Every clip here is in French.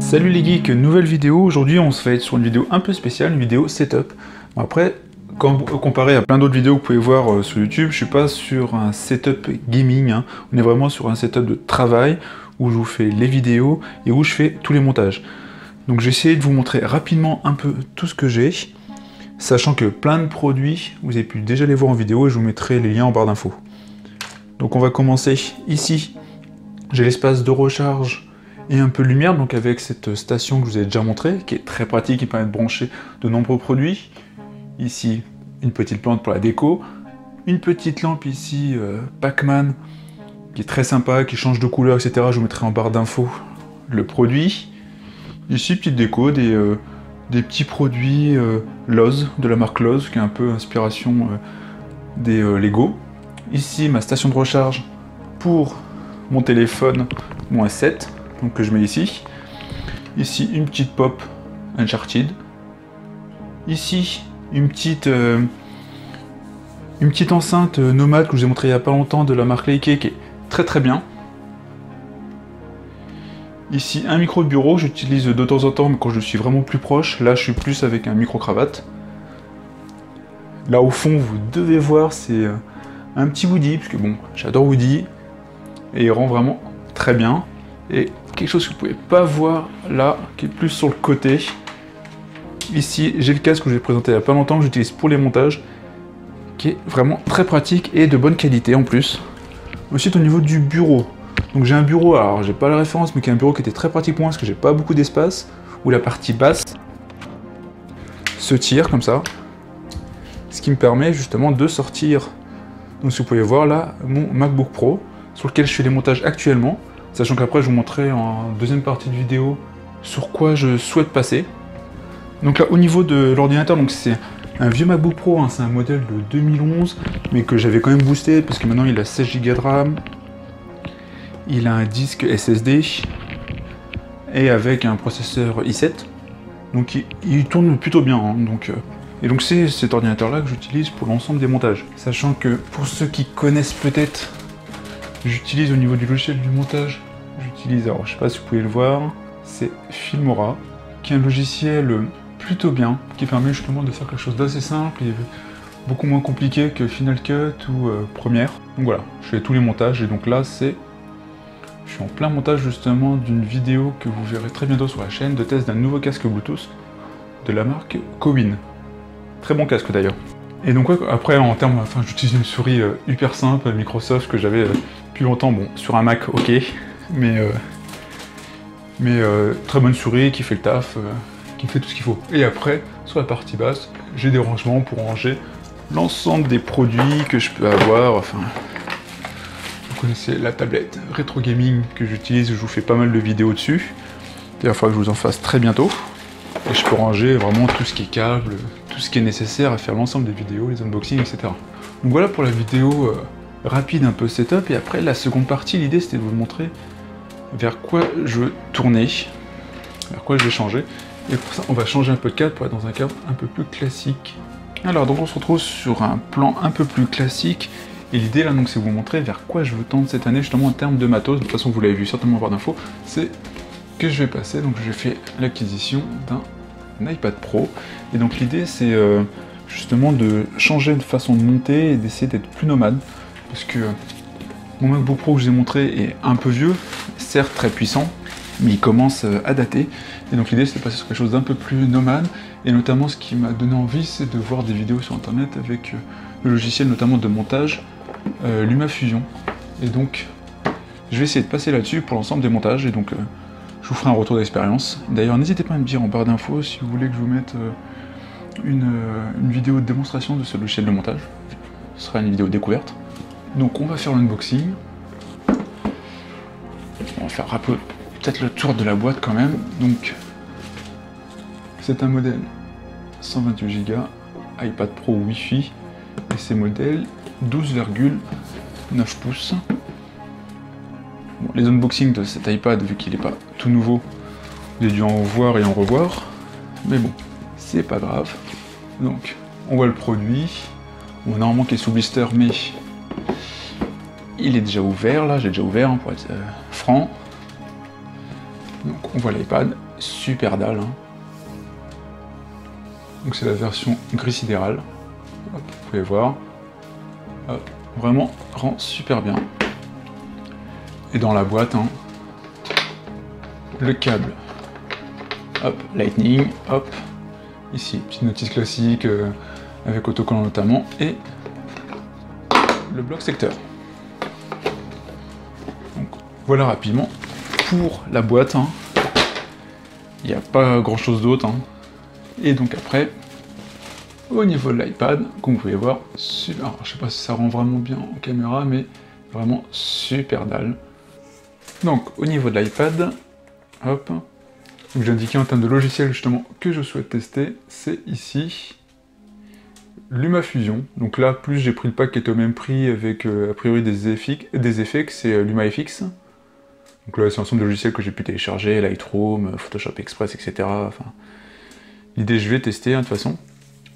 Salut les geeks, nouvelle vidéo. Aujourd'hui on se va être sur une vidéo un peu spéciale, une vidéo setup. Bon, après, comparé à plein d'autres vidéos que vous pouvez voir sur YouTube, je suis pas sur un setup gaming, hein. On est vraiment sur un setup de travail où je vous fais les vidéos et où je fais tous les montages. Donc j'ai essayé de vous montrer rapidement un peu tout ce que j'ai, sachant que plein de produits, vous avez pu déjà les voir en vidéo et je vous mettrai les liens en barre d'infos. Donc on va commencer ici. J'ai l'espace de recharge et un peu de lumière, donc avec cette station que je vous ai déjà montré, qui est très pratique, qui permet de brancher de nombreux produits. Ici, une petite plante pour la déco, une petite lampe ici, Pac-Man, qui est très sympa, qui change de couleur, etc. Je vous mettrai en barre d'infos le produit. Ici, petite déco, des petits produits Lowe's, de la marque Lowe's, qui est un peu inspiration des Lego. Ici, ma station de recharge pour mon téléphone, mon S7, donc que je mets ici. Ici, une petite pop Uncharted. Ici, une petite enceinte nomade que je vous ai montré il n'y a pas longtemps de la marque Leica, qui est très très bien. Ici, un micro de bureau, j'utilise de temps en temps, mais quand je suis vraiment plus proche. Là, je suis plus avec un micro-cravate. Là, au fond, vous devez voir, c'est un petit Woody, parce que bon, j'adore Woody, et il rend vraiment très bien. Et quelque chose que vous pouvez pas voir là, qui est plus sur le côté. Ici, j'ai le casque que je vous ai présenté il y a pas longtemps, que j'utilise pour les montages, qui est vraiment très pratique et de bonne qualité en plus. Ensuite, au niveau du bureau. Donc j'ai un bureau, alors j'ai pas la référence, mais qui est un bureau qui était très pratique pour moi, parce que j'ai pas beaucoup d'espace, où la partie basse se tire comme ça. Ce qui me permet justement de sortir, donc si vous pouvez voir là, mon MacBook Pro, sur lequel je fais les montages actuellement, sachant qu'après je vous montrerai en deuxième partie de vidéo sur quoi je souhaite passer. Donc là, au niveau de l'ordinateur, donc c'est un vieux MacBook Pro, hein, c'est un modèle de 2011, mais que j'avais quand même boosté, parce que maintenant il a 16 Go de RAM, il a un disque SSD, et avec un processeur i7, donc il tourne plutôt bien, hein, et donc c'est cet ordinateur-là que j'utilise pour l'ensemble des montages. Sachant que, pour ceux qui connaissent peut-être, j'utilise au niveau du logiciel du montage, j'utilise, alors je sais pas si vous pouvez le voir, c'est Filmora, qui est un logiciel plutôt bien, qui permet justement de faire quelque chose d'assez simple et beaucoup moins compliqué que Final Cut ou Premiere. Donc voilà, je fais tous les montages et donc là je suis en plein montage justement d'une vidéo que vous verrez très bientôt sur la chaîne de test d'un nouveau casque Bluetooth de la marque Kowin. Très bon casque d'ailleurs. Et donc ouais, après en termes, enfin j'utilise une souris hyper simple, Microsoft, que j'avais depuis longtemps, bon sur un Mac ok, mais très bonne souris qui fait le taf, qui fait tout ce qu'il faut. Et après, sur la partie basse, j'ai des rangements pour ranger l'ensemble des produits que je peux avoir, enfin... Vous connaissez la tablette Retro Gaming que j'utilise, je vous fais pas mal de vidéos dessus. D'ailleurs, il faudra que je vous en fasse très bientôt. Et je peux ranger vraiment tout ce qui est câble, tout ce qui est nécessaire à faire l'ensemble des vidéos, les unboxings, etc. Donc voilà pour la vidéo rapide, un peu setup. Et après, la seconde partie, l'idée c'était de vous montrer vers quoi je veux tourner, vers quoi je vais changer. Et pour ça, on va changer un peu de cadre pour être dans un cadre un peu plus classique. Alors, donc on se retrouve sur un plan un peu plus classique. Et l'idée là, donc, c'est de vous montrer vers quoi je veux tendre cette année, justement en termes de matos. De toute façon, vous l'avez vu certainement en barre d'infos. C'est que je vais passer, donc j'ai fait l'acquisition d'un iPad Pro. Et donc l'idée, c'est justement de changer de façon de monter et d'essayer d'être plus nomade. Parce que mon MacBook Pro que je vous ai montré est un peu vieux, certes très puissant, mais il commence à dater. Et donc l'idée c'est de passer sur quelque chose d'un peu plus nomade. Et notamment ce qui m'a donné envie, c'est de voir des vidéos sur internet avec le logiciel notamment de montage LumaFusion. Et donc je vais essayer de passer là-dessus pour l'ensemble des montages. Et donc je vous ferai un retour d'expérience. D'ailleurs n'hésitez pas à me dire en barre d'infos si vous voulez que je vous mette une vidéo de démonstration de ce logiciel de montage. Ce sera une vidéo découverte. Donc on va faire l'unboxing. On va faire un peu peut-être le tour de la boîte quand même. Donc c'est un modèle 128 Go, iPad Pro Wi-Fi, et c'est modèle 12,9 pouces. Bon, les unboxings de cet iPad, vu qu'il n'est pas tout nouveau, j'ai dû en voir et en revoir, mais bon, c'est pas grave. Donc on voit le produit, bon, normalement qui est sous blister, mais il est déjà ouvert là, j'ai déjà ouvert hein, pour être franc. Donc on voit l'iPad, super dalle. Hein. Donc c'est la version gris sidéral. Hop, vous pouvez voir. Hop, vraiment rend super bien. Et dans la boîte, hein, le câble. Hop, Lightning, hop. Ici, petite notice classique avec autocollant notamment. Et le bloc secteur. Donc, voilà rapidement pour la boîte. Hein. Il n'y a pas grand chose d'autre. Hein. Et donc après, au niveau de l'iPad, comme vous pouvez voir, super. Alors, je sais pas si ça rend vraiment bien en caméra, mais vraiment super dalle. Donc au niveau de l'iPad, hop, j'ai indiqué en termes de logiciel justement que je souhaite tester, c'est ici LumaFusion. Donc là, plus j'ai pris le pack qui est au même prix avec a priori des effets, c'est LumaFX. Donc là, c'est un ensemble de logiciels que j'ai pu télécharger, Lightroom, Photoshop Express, etc. Enfin, l'idée, je vais tester hein, de toute façon.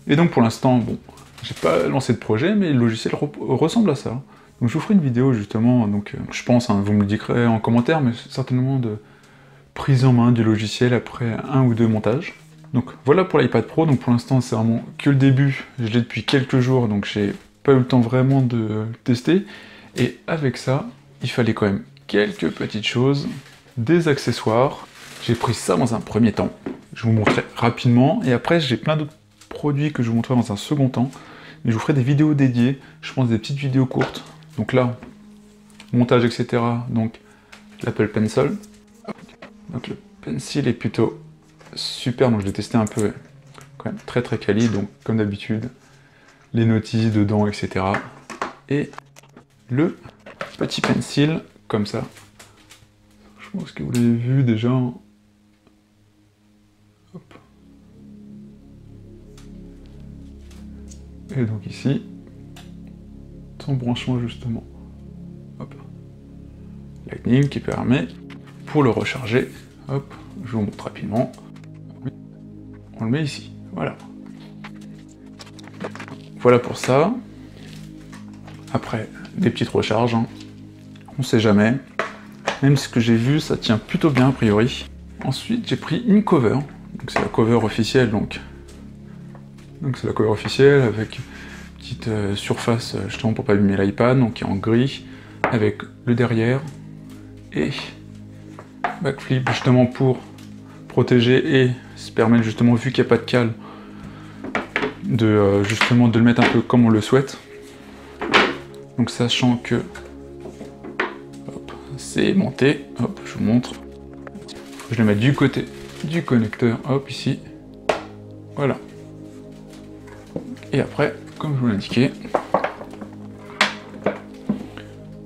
Et donc pour l'instant, bon, j'ai pas lancé de projet, mais le logiciel ressemble à ça. Donc je vous ferai une vidéo justement, donc je pense, hein, vous me le direz en commentaire, mais certainement de prise en main du logiciel après 1 ou 2 montages. Donc voilà pour l'iPad Pro, donc pour l'instant c'est vraiment que le début, je l'ai depuis quelques jours, donc j'ai pas eu le temps vraiment de tester. Et avec ça, il fallait quand même quelques petites choses, des accessoires. J'ai pris ça dans un premier temps, je vous montrerai rapidement, et après j'ai plein d'autres produits que je vous montrerai dans un second temps. Mais je vous ferai des vidéos dédiées, je pense des petites vidéos courtes. Donc là, montage, etc. Donc l'Apple Pencil. Donc le Pencil est plutôt super, donc je l'ai testé un peu, quand même très très quali, donc comme d'habitude, les notices dedans, etc. Et le petit Pencil, comme ça. Je pense que vous l'avez vu déjà. Hop. Et donc ici, son branchement justement. Hop. Lightning qui permet, pour le recharger, hop, je vous montre rapidement. On le met ici, voilà. Voilà pour ça. Après, des petites recharges, hein. On sait jamais. Même ce que j'ai vu, ça tient plutôt bien a priori. Ensuite, j'ai pris une cover. Donc c'est la cover officielle, donc c'est la cover officielle avec une petite surface justement pour pas abîmer l'iPad, donc qui est en gris, avec le derrière et backflip justement pour protéger et se permettre justement, vu qu'il n'y a pas de cale, de justement de le mettre un peu comme on le souhaite. Donc sachant que c'est monté, hop, je vous montre. Je le mets du côté du connecteur, hop, ici. Voilà. Et après, comme je vous l'indiquais, vous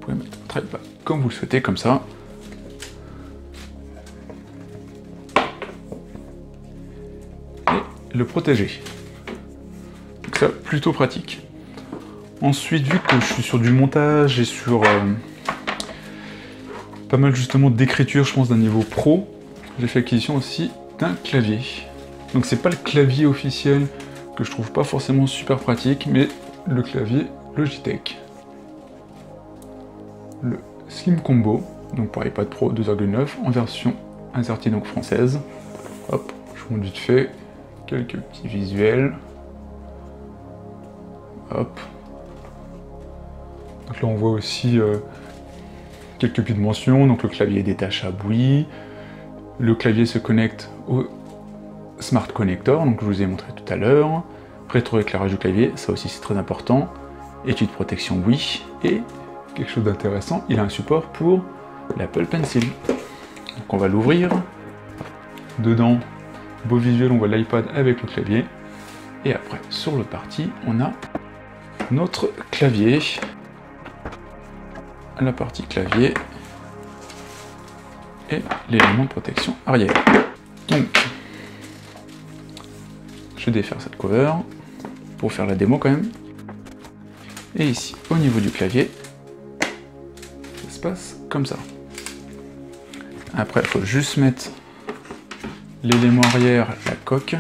pouvez mettre votre iPad comme vous le souhaitez, comme ça. Et le protéger. Donc ça, plutôt pratique. Ensuite, vu que je suis sur du montage et sur pas mal justement d'écriture, je pense, d'un niveau pro, j'ai fait acquisition aussi d'un clavier. Donc c'est pas le clavier officiel que je trouve pas forcément super pratique, mais le clavier Logitech. Le Slim Combo, donc pour iPad Pro 2,9 en version insertie donc française. Hop, je vous montre vite fait quelques petits visuels. Hop. Donc là on voit aussi quelques petites mentions, donc le clavier est détachable, oui. Le clavier se connecte au Smart Connector, donc je vous ai montré tout à l'heure. Rétroéclairage du clavier, ça aussi c'est très important. Étui de protection, oui. Et quelque chose d'intéressant, il a un support pour l'Apple Pencil. Donc on va l'ouvrir. Dedans, beau visuel, on voit l'iPad avec le clavier. Et après, sur l'autre partie, on a notre clavier. La partie clavier et l'élément de protection arrière. Donc, je vais défaire cette cover pour faire la démo quand même. Et ici, au niveau du clavier, ça se passe comme ça. Après, il faut juste mettre l'élément arrière, la coque.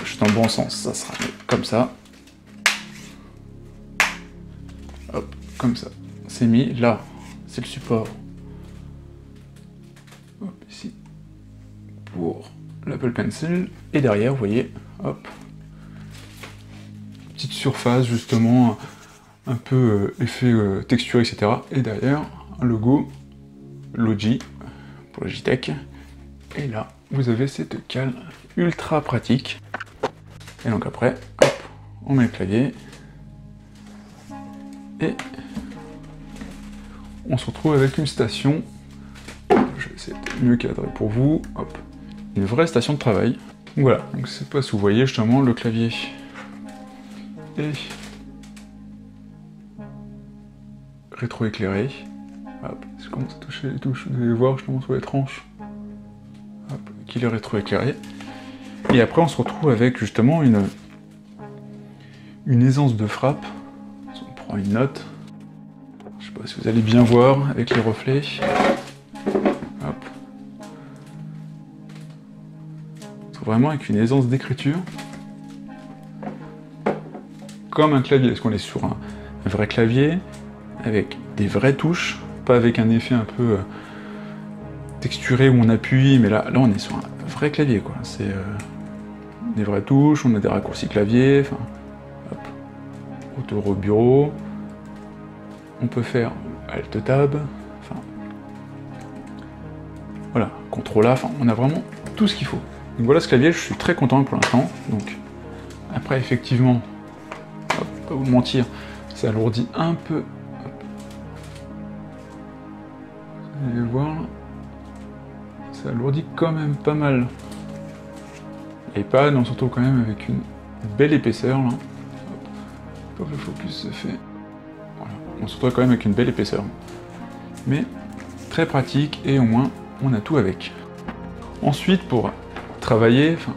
Juste dans le bon sens, ça sera comme ça. Hop, comme ça. C'est mis là, c'est le support ici pour l'Apple Pencil, et derrière, vous voyez, hop, petite surface justement, un peu effet texture, etc. Et derrière, un logo Logi pour Logitech. Et là, vous avez cette cale ultra pratique. Et donc après, hop, on met le clavier. Et on se retrouve avec une station. Je vais essayer de mieux cadrer pour vous. Hop, une vraie station de travail. Voilà, donc je sais pas si vous voyez justement le clavier. Et rétroéclairé. Hop, si je commence à toucher les touches, vous allez voir justement sur les tranches. Hop, qu'il est rétroéclairé. Et après on se retrouve avec justement une aisance de frappe. On prend une note. Je sais pas si vous allez bien voir avec les reflets. Hop. On se retrouve vraiment avec une aisance d'écriture. Comme un clavier, parce qu'on est sur un vrai clavier, avec des vraies touches, pas avec un effet un peu texturé où on appuie, mais là on est sur un vrai clavier, quoi. C'est des vraies touches, on a des raccourcis clavier, enfin, hop, retour au bureau, on peut faire Alt Tab, enfin, voilà, CTRL A, enfin, on a vraiment tout ce qu'il faut. Donc voilà ce clavier, je suis très content pour l'instant. Donc après, effectivement, hop, pas vous mentir, ça alourdit un peu. Hop. Vous allez voir, ça alourdit quand même pas mal l'iPad, on se retrouve quand même avec une belle épaisseur là. Hop, le focus se fait. Voilà. On se retrouve quand même avec une belle épaisseur. Mais très pratique et au moins on a tout avec. Ensuite pour travailler, enfin,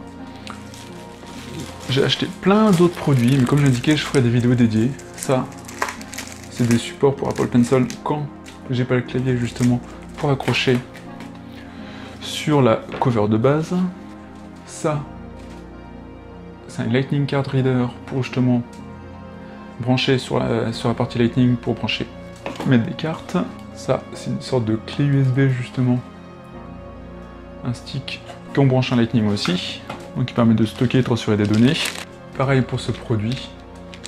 j'ai acheté plein d'autres produits, mais comme j'indiquais, je ferai des vidéos dédiées. Ça, c'est des supports pour Apple Pencil quand j'ai pas le clavier justement pour accrocher sur la cover de base. Ça, c'est un Lightning Card Reader pour justement brancher sur la partie Lightning pour brancher, mettre des cartes. Ça, c'est une sorte de clé USB justement, un stick qu'on branche en Lightning aussi, donc qui permet de stocker et transférer des données. Pareil pour ce produit.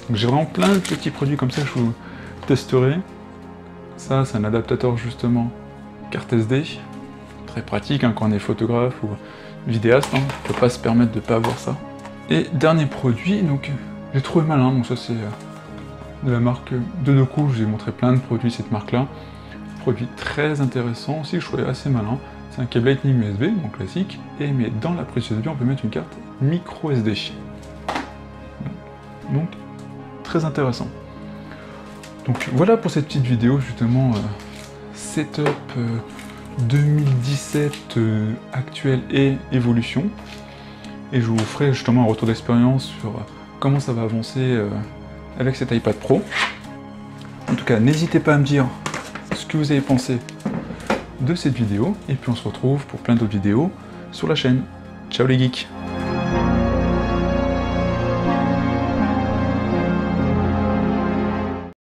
Donc j'ai vraiment plein de petits produits comme ça, je vous testerai. Ça, c'est un adaptateur justement carte SD, très pratique hein, quand on est photographe ou vidéaste, hein. On peut pas se permettre de pas avoir ça. Et dernier produit, donc j'ai trouvé malin, donc ça c'est de la marque Dodoku, je vous ai montré plein de produits de cette marque-là. Produit très intéressant aussi, que je trouvais assez malin. C'est un câble Lightning USB, donc classique, et mais dans la prise USB, on peut mettre une carte micro SD. Donc, très intéressant. Donc voilà pour cette petite vidéo, justement, setup 2017 actuel et évolution. Et je vous ferai justement un retour d'expérience sur comment ça va avancer avec cet iPad Pro. En tout cas, n'hésitez pas à me dire ce que vous avez pensé de cette vidéo, et puis on se retrouve pour plein d'autres vidéos sur la chaîne. Ciao les geeks!